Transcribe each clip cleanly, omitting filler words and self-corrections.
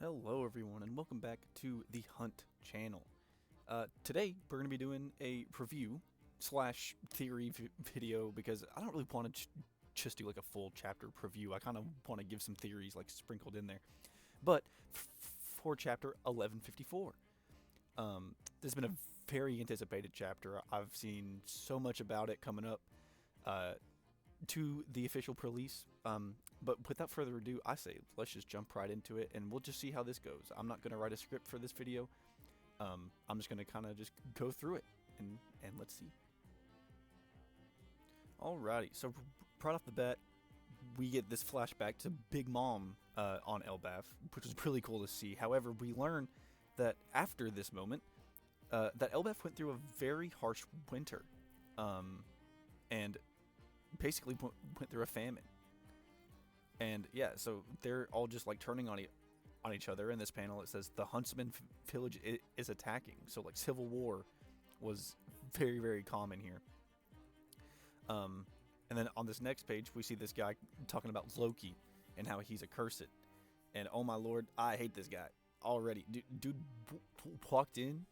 Hello everyone and welcome back to the Hunt channel. Today we're going to be doing a review slash theory video because I don't really want to just do like a full chapter preview. I kind of want to give some theories like sprinkled in there. But for chapter 1154, this has been a very anticipated chapter. I've seen so much about it coming up to the official release. But without further ado, I say let's just jump right into it and we'll just see how this goes. I'm not going to write a script for this video. I'm just going to kind of just go through it and let's see. Alrighty, so right off the bat, we get this flashback to Big Mom on Elbaf, which was really cool to see. However, we learn that after this moment, that Elbaf went through a very harsh winter, and basically went through a famine. And yeah, so they're all just like turning on each other. In this panel, it says the Huntsman village is attacking. So like civil war was very, very common here. And then on this next page, we see this guy talking about Loki and how he's accursed. And oh my lord, I hate this guy already. Dude walked in,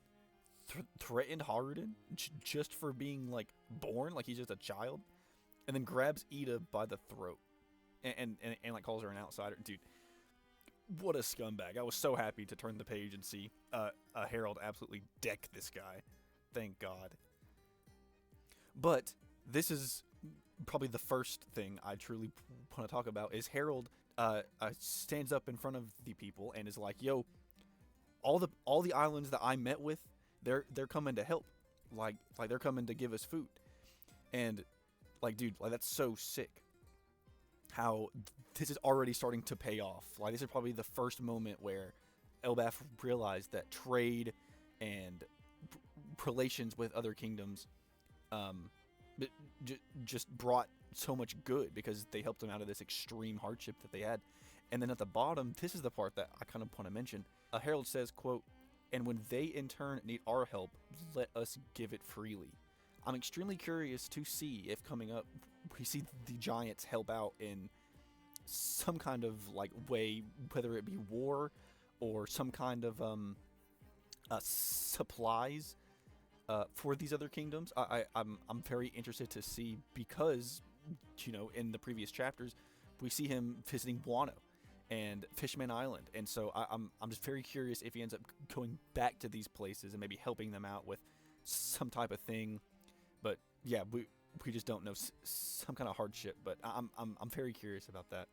threatened Haruden just for being like born, like he's just a child, and then grabs Ida by the throat. And like calls her an outsider. Dude, what a scumbag. I was so happy to turn the page and see Harold absolutely deck this guy. Thank God. But this is probably the first thing I truly want to talk about is Harold stands up in front of the people and is like, yo, all the islands that I met with, they're coming to help. Like they're coming to give us food. And like, dude, like that's so sick. How this is already starting to pay off. Like this is probably the first moment where Elbaf realized that trade and relations with other kingdoms just brought so much good because they helped them out of this extreme hardship that they had. And then at the bottom, this is the part that I kind of want to mention. Harold says, quote, "And when they in turn need our help, let us give it freely." I'm extremely curious to see if coming up we see the giants help out in some kind of like way, whether it be war or some kind of supplies for these other kingdoms. I'm very interested to see because, you know, in the previous chapters we see him visiting Guano and Fishman Island, and so I'm just very curious if he ends up going back to these places and maybe helping them out with some type of thing. But yeah, we just don't know, some kind of hardship. But I'm very curious about that.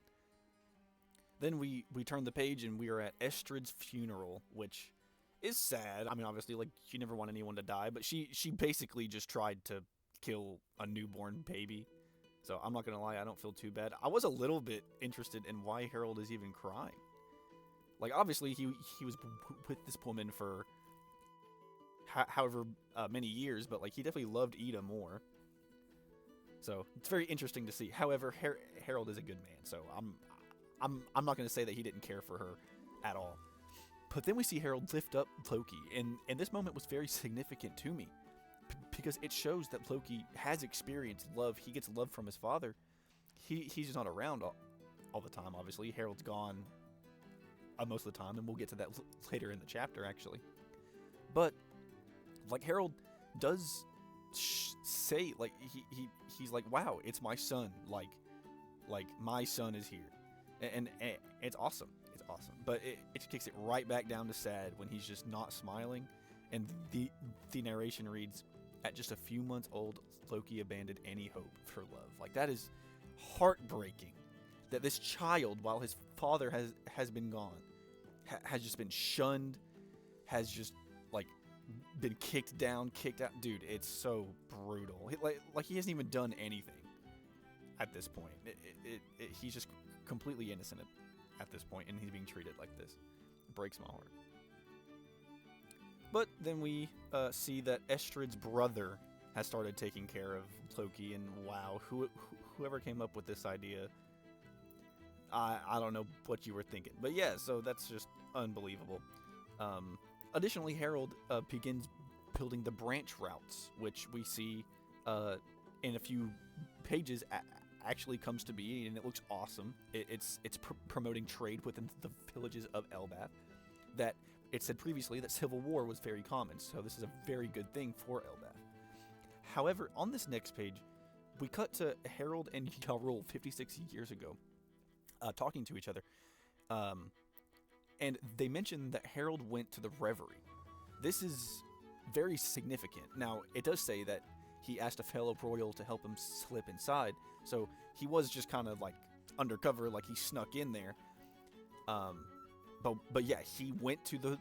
Then we turn the page and we are at Estrid's funeral, which is sad. I mean, obviously, like you never want anyone to die, but she basically just tried to kill a newborn baby. So I'm not gonna lie, I don't feel too bad. I was a little bit interested in why Harold is even crying. Like obviously he was with this woman for however many years, but like he definitely loved Ida more. So it's very interesting to see. However, Harold is a good man, so I'm not going to say that he didn't care for her at all. But then we see Harold lift up Loki, and this moment was very significant to me because it shows that Loki has experienced love. He gets love from his father. He's just not around all the time. Obviously, Harold's gone most of the time, and we'll get to that later in the chapter actually. But like Harold does say, like he's like, wow, it's my son, like my son is here, and it's awesome. It's awesome. But it kicks it right back down to sad when he's just not smiling, and the narration reads, "At just a few months old, Loki abandoned any hope for love." Like that is heartbreaking. That this child, while his father has been gone, has just been shunned, has just like been kicked out. Dude, it's so brutal. Like he hasn't even done anything at this point. He's just completely innocent at this point, and he's being treated like this. It breaks my heart. But then we see that Estrid's brother has started taking care of Loki, and wow, whoever came up with this idea, I don't know what you were thinking. But yeah, so that's just unbelievable. Additionally, Harold begins building the branch routes, which we see in a few pages actually comes to be, and it looks awesome. It's promoting trade within the villages of Elbaf. That it said previously that civil war was very common, so this is a very good thing for Elbaf. However, on this next page, we cut to Harold and Jarl 56 years ago, talking to each other, and they mentioned that Harold went to the Reverie. This is very significant. Now, it does say that he asked a fellow royal to help him slip inside, so he was just kind of like undercover, like he snuck in there. But yeah, he went to the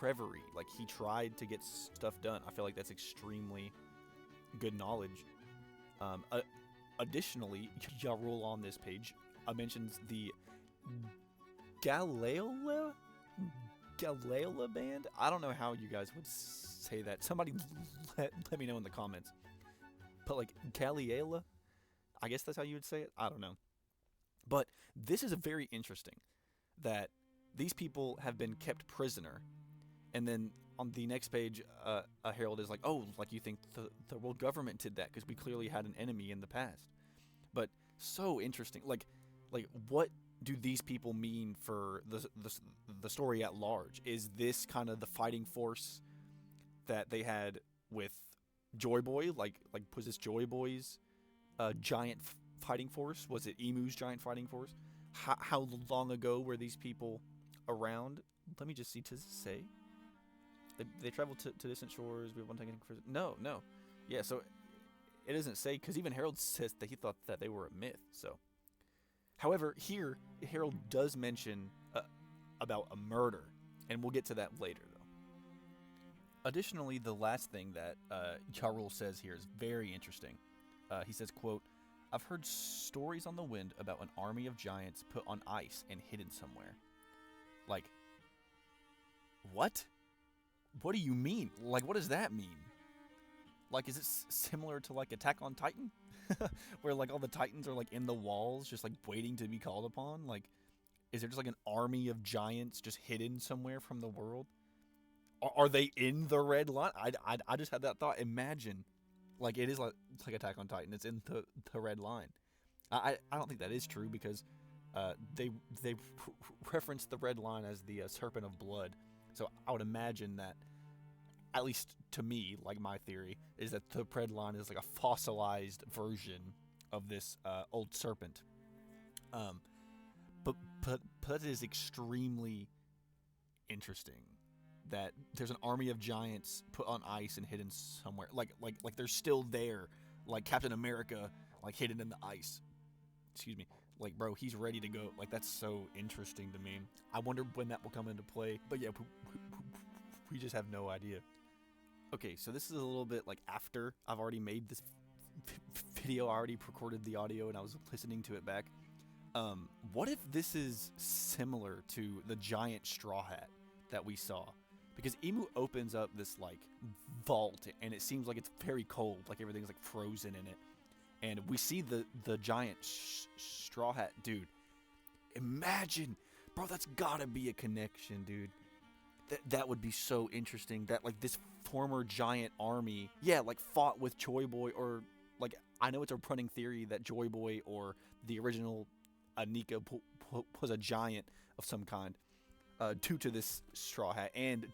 Reverie. Like, he tried to get stuff done. I feel like that's extremely good knowledge. Additionally, Jarl on this page mentions the Galaela band. I don't know how you guys would say that. Somebody let me know in the comments. But like Galaela, I guess that's how you would say it. I don't know. But this is a very interesting that these people have been kept prisoner, and then on the next page, a herald is like, "Oh, like you think the world government did that because we clearly had an enemy in the past." But so interesting. Like what do these people mean for the story at large? Is this kind of the fighting force that they had with Joy Boy? Like was this Joy Boy's giant fighting force? Was it Emu's giant fighting force? How long ago were these people around? Let me just see to say. They traveled to distant shores. We have one taken. No. Yeah, so it doesn't say, because even Harold says that he thought that they were a myth. So, however, here Harold does mention about a murder, and we'll get to that later, though. Additionally, the last thing that Jarl says here is very interesting. He says, quote, "I've heard stories on the wind about an army of giants put on ice and hidden somewhere." Like, what? What do you mean? Like, what does that mean? Like, is it similar to, like, Attack on Titan? Where, like, all the Titans are, like, in the walls, just, like, waiting to be called upon? Like, is there just, like, an army of giants just hidden somewhere from the world? Are they in the Red Line? I just had that thought. Imagine. Like, it is like Attack on Titan. It's in the Red Line. I don't think that is true, because they reference the Red Line as the Serpent of Blood. So I would imagine that, at least to me, like my theory, is that the Red Line is like a fossilized version of this old serpent. But that is extremely interesting. That there's an army of giants put on ice and hidden somewhere. Like they're still there. Like Captain America, like hidden in the ice. Excuse me. Like, bro, he's ready to go. Like, that's so interesting to me. I wonder when that will come into play. But yeah, we just have no idea. Okay, so this is a little bit like after I've already made this video. I already recorded the audio and I was listening to it back. What if this is similar to the giant straw hat that we saw? Because Emu opens up this, like, vault, and it seems like it's very cold, like everything's, like, frozen in it. And we see the giant straw hat. Dude, imagine. Bro, that's gotta be a connection, dude. That would be so interesting. That, like, this former giant army, yeah, like, fought with Joy Boy, or, like, I know it's a running theory that Joy Boy or the original Nika was a giant of some kind, due to this straw hat, and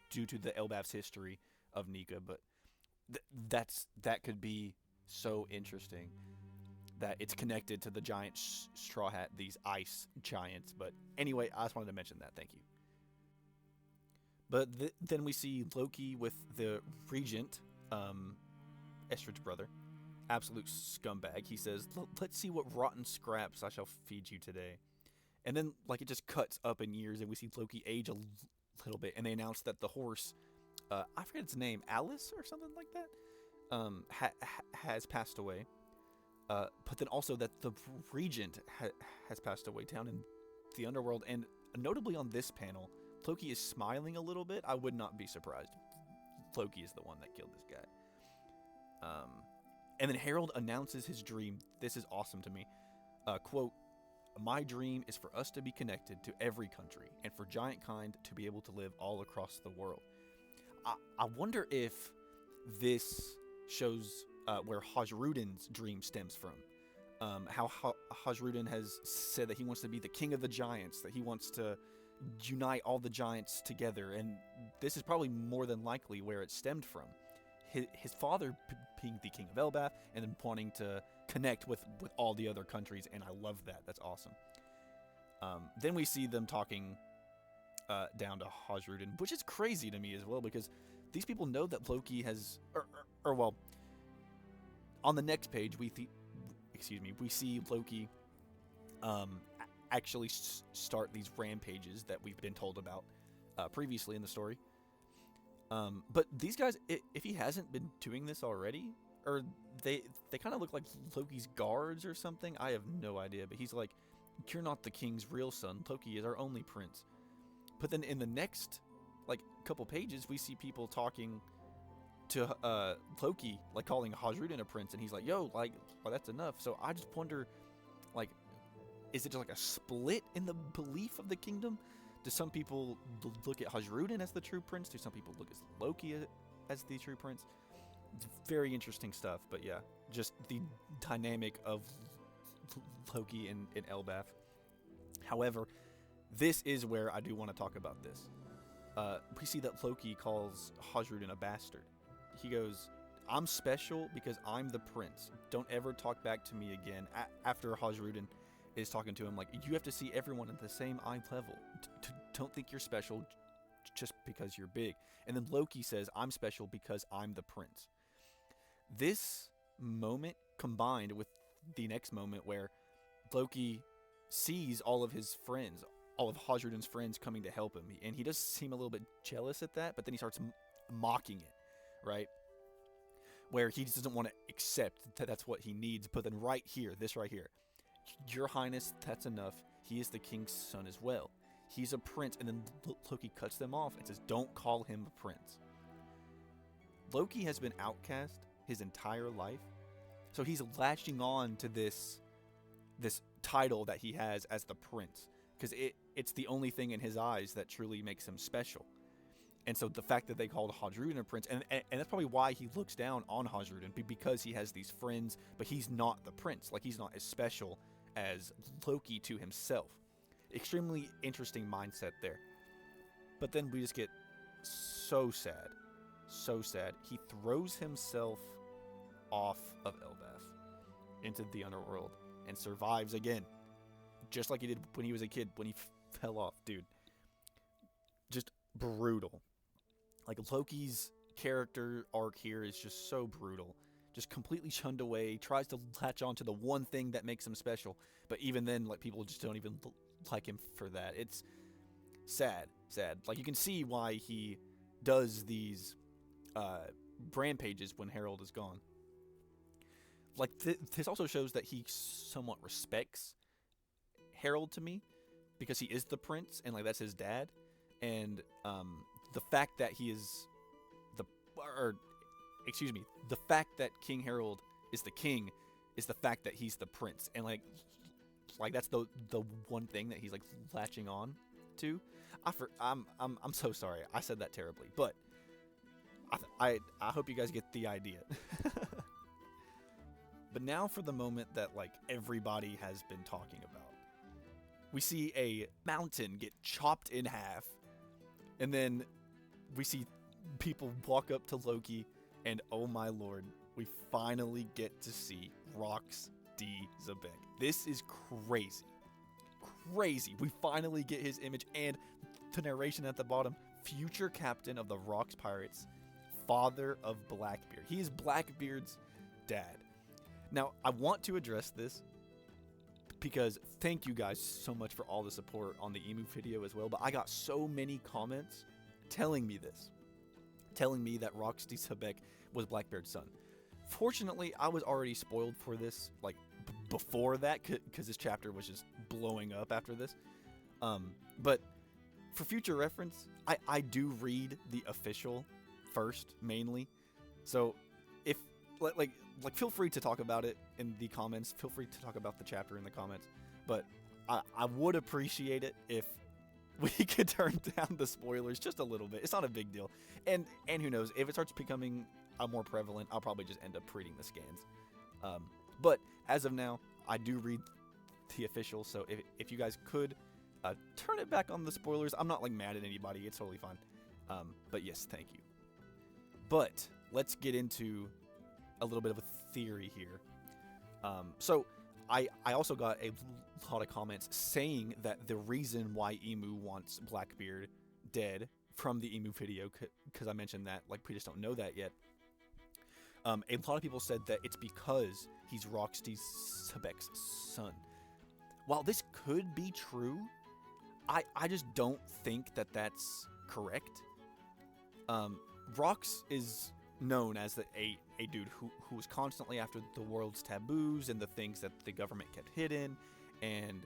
due to the Elbaf's history of Nika. But that could be so interesting that it's connected to the giant straw hat, these ice giants. But anyway, I just wanted to mention that. Thank you. But then we see Loki with the regent, Estrid's brother, absolute scumbag. He says, "Let's see what rotten scraps I shall feed you today." And then, like, it just cuts up in years, and we see Loki age a little bit, and they announce that the horse, I forget its name, Alice or something like that, has passed away. But then also that the regent has passed away down in the underworld. And notably on this panel, Loki is smiling a little bit. I would not be surprised. Loki is the one that killed this guy. And then Harold announces his dream. This is awesome to me. Quote, "My dream is for us to be connected to every country, and for giant kind to be able to live all across the world." I wonder if this shows where Hajrudin's dream stems from. how Hajrudin has said that he wants to be the king of the giants, that he wants to unite all the giants together, and this is probably more than likely where it stemmed from. His father being the king of Elbaf, and then wanting to connect with all the other countries, and I love that. That's awesome. Then we see them talking down to Hajrudin, which is crazy to me as well, because these people know that Loki has, or well, on the next page we see Loki actually start these rampages that we've been told about previously in the story. But these guys, if he hasn't been doing this already, or they kind of look like Loki's guards or something, I have no idea. But he's like, "You're not the king's real son. Loki is our only prince." But then in the next like couple pages, we see people talking to Loki, like calling Hajrudin a prince, and he's like, "Yo, like, well, that's enough." So I just wonder, like, is it just like a split in the belief of the kingdom? Do some people look at Hajrudin as the true prince? Do some people look at Loki as the true prince? Very interesting stuff. But yeah, just the dynamic of Loki in Elbaf. However, this is where I do want to talk about this. We see that Loki calls Hajrudin a bastard. He goes, "I'm special because I'm the prince. Don't ever talk back to me again." After Hajrudin is talking to him like, "You have to see everyone at the same eye level. Don't think you're special just because you're big." And then Loki says, "I'm special because I'm the prince." This moment combined with the next moment where Loki sees all of his friends, all of Hajrudin's friends coming to help him, and he does seem a little bit jealous at that, but then he starts mocking it, right? Where he just doesn't want to accept that that's what he needs. But then right here, this right here, "Your Highness, that's enough. He is the king's son as well. He's a prince." And then Loki cuts them off and says, "Don't call him a prince." Loki has been outcast his entire life, so he's latching on to this title that he has as the prince, because it's the only thing in his eyes that truly makes him special. And so the fact that they called Hajrudin a prince, and that's probably why he looks down on Hajrudin, because he has these friends, but he's not the prince. Like, he's not as special as Loki to himself. Extremely interesting mindset there. But then we just get so sad. So sad. He throws himself off of Elbaf into the underworld and survives again. Just like he did when he was a kid, when he fell off. Dude. Just brutal. Like, Loki's character arc here is just so brutal. Just completely shunned away, tries to latch on to the one thing that makes him special. But even then, like, people just don't even like him for that. It's sad. Like, you can see why he does these rampages when Harold is gone. Like, this also shows that he somewhat respects Harold to me, because he is the prince, and, like, that's his dad. And the fact that he is the fact that King Harold is the king is the fact that he's the prince, and like that's the one thing that he's like latching on to. I'm so sorry I said that terribly, but I hope you guys get the idea. But now for the moment that like everybody has been talking about. We see a mountain get chopped in half. And then we see people walk up to Loki, and oh my lord, we finally get to see Rox D. Xebec. This is crazy. Crazy. We finally get his image, and the narration at the bottom, future captain of the Rox Pirates, father of Blackbeard. He is Blackbeard's dad. Now, I want to address this, because thank you guys so much for all the support on the emu video as well, but I got so many comments telling me this, telling me that Rox D. Xebec was Blackbeard's son. Fortunately, I was already spoiled for this, like, before that, because this chapter was just blowing up after this. But for future reference, I do read the official first, mainly. So, if, like, feel free to talk about it in the comments. Feel free to talk about the chapter in the comments. But I would appreciate it if we could turn down the spoilers just a little bit. It's not a big deal. And who knows, if it starts becoming more prevalent, I'll probably just end up reading the scans. But as of now, I do read the official, so if you guys could turn it back on the spoilers. I'm not like mad at anybody. It's totally fine. But yes, thank you. But let's get into a little bit of a theory here. So I also got a lot of comments saying that the reason why Emu wants Blackbeard dead from the Emu video, because I mentioned that, like, we just don't know that yet. A lot of people said that it's because he's Rox D's Xebec's son. While this could be true, I just don't think that that's correct. Rox is known as a dude who was constantly after the world's taboos and the things that the government kept hidden, and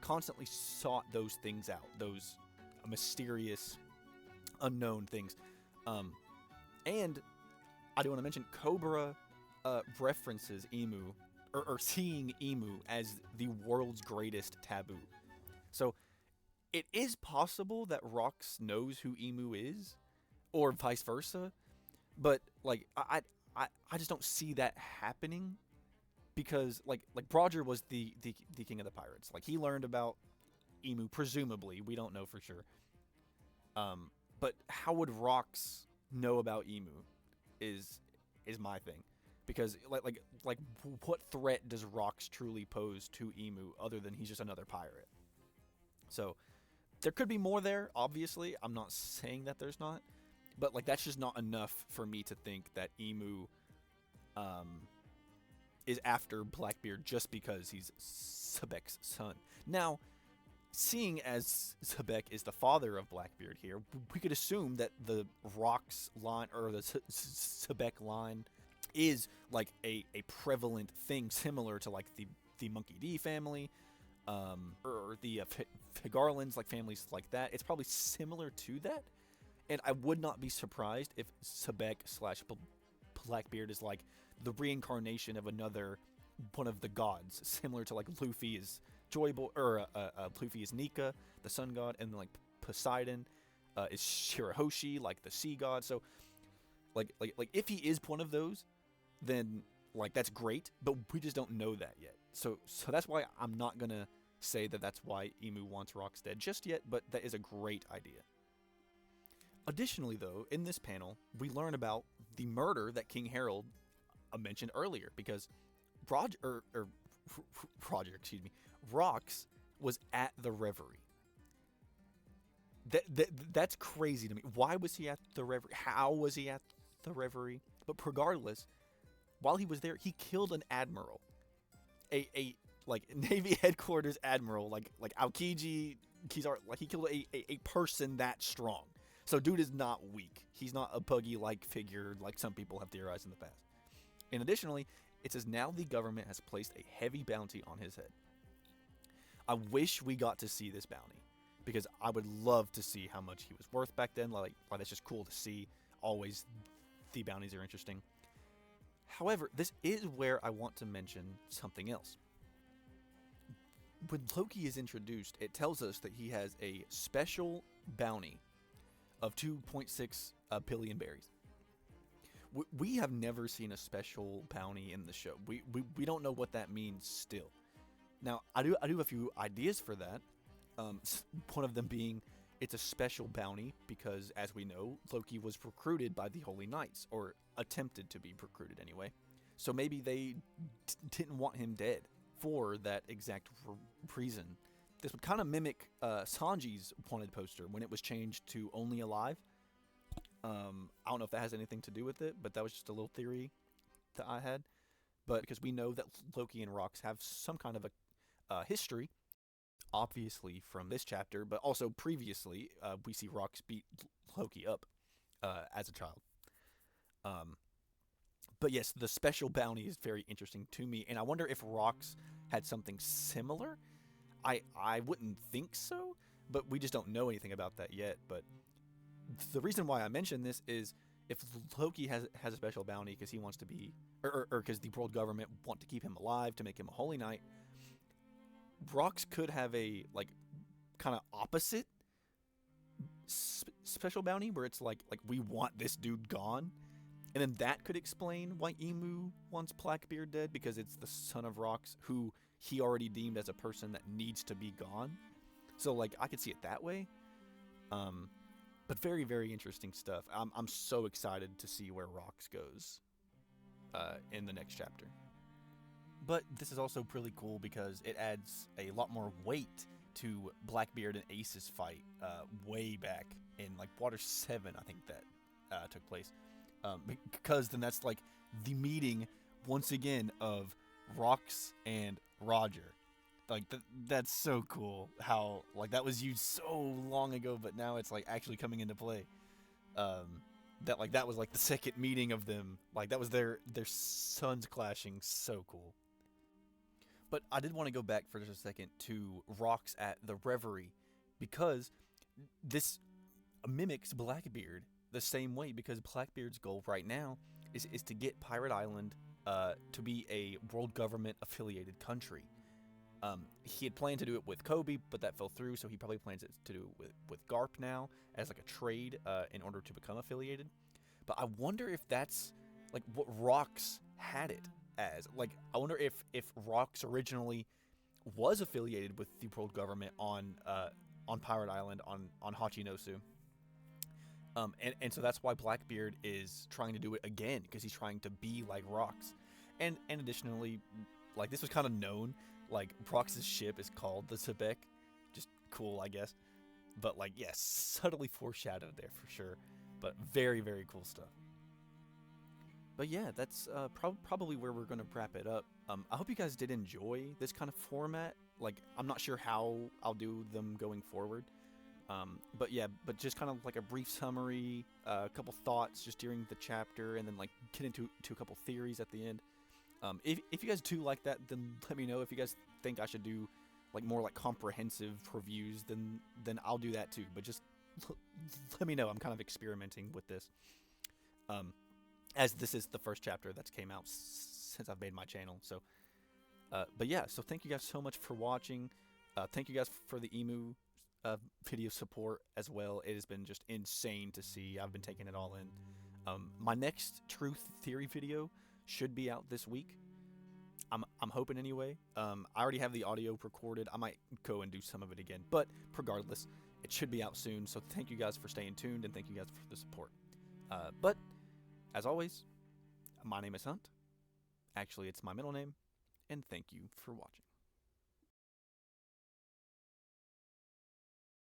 constantly sought those things out, those mysterious, unknown things. And I do want to mention Cobra references Emu, or seeing Emu as the world's greatest taboo. So it is possible that Rox knows who Emu is, or vice versa, but like I just don't see that happening, because like Roger was the king of the pirates. Like, he learned about Emu, presumably. We don't know for sure. But how would Rox know about Emu is my thing, because like what threat does Rox truly pose to Emu other than he's just another pirate? So there could be more there, obviously. I'm not saying that there's not, but like that's just not enough for me to think that Emu is after Blackbeard just because he's Xebec's son. Now, seeing as Xebec is the father of Blackbeard here, we could assume that the Rox line, or the Xebec line, is like a prevalent thing, similar to like the Monkey D family, or the Figarlands, like families like that. It's probably similar to that, and I would not be surprised if Xebec / Blackbeard is like the reincarnation of another one of the gods, similar to like Luffy is Joy Boy, or Luffy is Nika, the sun god, and then like Poseidon is Shirahoshi, like the sea god. So like if he is one of those, then like that's great, but we just don't know that yet. So that's why I'm not gonna say that that's why Emu wants Rox dead just yet, but that is a great idea. Additionally, though, in this panel, we learn about the murder that King Harold mentioned earlier, because Rox was at the reverie. That's crazy to me. Why was he at the reverie? How was he at the reverie? But regardless, while he was there, he killed an admiral, a like Navy headquarters admiral, like Aokiji Kizaru. Like, he killed a person that strong. So dude is not weak. He's not a Puggy-like figure like some people have theorized in the past. And additionally, it says now the government has placed a heavy bounty on his head. I wish we got to see this bounty, because I would love to see how much he was worth back then. Like that's just cool to see. Always, the bounties are interesting. However, this is where I want to mention something else. When Loki is introduced, it tells us that he has a special bounty of 2.6 billion berries. We have never seen a special bounty in the show. We don't know what that means still. Now, I do have a few ideas for that. One of them being it's a special bounty because, as we know, Loki was recruited by the Holy Knights, or attempted to be recruited anyway. So maybe they didn't want him dead for that exact reason. This would kind of mimic Sanji's wanted poster when it was changed to only alive. I don't know if that has anything to do with it, but that was just a little theory that I had. But because we know that Loki and Rox have some kind of a history, obviously from this chapter, but also previously, we see Rox beat Loki up as a child. But yes, the special bounty is very interesting to me, and I wonder if Rox had something similar. I wouldn't think so, but we just don't know anything about that yet. But the reason why I mention this is if Loki has a special bounty because he wants to be, or because the world government want to keep him alive to make him a Holy Knight, Rox could have a like kind of opposite special bounty where it's like we want this dude gone, And then that could explain why Emu wants Blackbeard dead, because it's the son of Rox, who he already deemed as a person that needs to be gone. So, like, I could see it that way. But very, very interesting stuff. I'm so excited to see where Rox goes in the next chapter. But this is also really cool because it adds a lot more weight to Blackbeard and Ace's fight way back in, like, Water 7, I think that took place. Because then that's, like, the meeting, once again, of Rox and Roger. Like, that's so cool how, like, that was used so long ago, but now it's, like, actually coming into play. That was, like, the second meeting of them. Like, that was their sons clashing. So cool. But I did want to go back for just a second to Rox at the Reverie, because this mimics Blackbeard the same way, because Blackbeard's goal right now is to get Pirate Island to be a world government affiliated country. He had planned to do it with Kobe, but that fell through, so he probably plans to do it with Garp now as like a trade in order to become affiliated. But I wonder if that's like what Rox had it as. Like, I wonder if Rox originally was affiliated with the world government on Pirate Island on Hachinosu. And so that's why Blackbeard is trying to do it again, because he's trying to be like Rox. And additionally, like, this was kind of known, like, Rox's ship is called the Xebec. Just cool, I guess. But, like, yes, subtly foreshadowed there for sure. But very, very cool stuff. But yeah, that's probably where we're going to wrap it up. I hope you guys did enjoy this kind of format. Like, I'm not sure how I'll do them going forward. But yeah, but just kind of like a brief summary, a couple thoughts just during the chapter, and then like get into a couple theories at the end. If you guys do like that, then let me know. If you guys think I should do like more like comprehensive reviews, then I'll do that too. But just let me know. I'm kind of experimenting with this, as this is the first chapter that's came out since I've made my channel. So, but yeah, so thank you guys so much for watching. Thank you guys for the Emu video support as well. It has been just insane to see. I've been taking it all in. My next truth theory video should be out this week. I'm hoping anyway. I already have the audio recorded. I might go and do some of it again, but regardless, it should be out soon. So thank you guys for staying tuned, and thank you guys for the support. But as always, my name is Hunt. Actually, it's my middle name, and thank you for watching.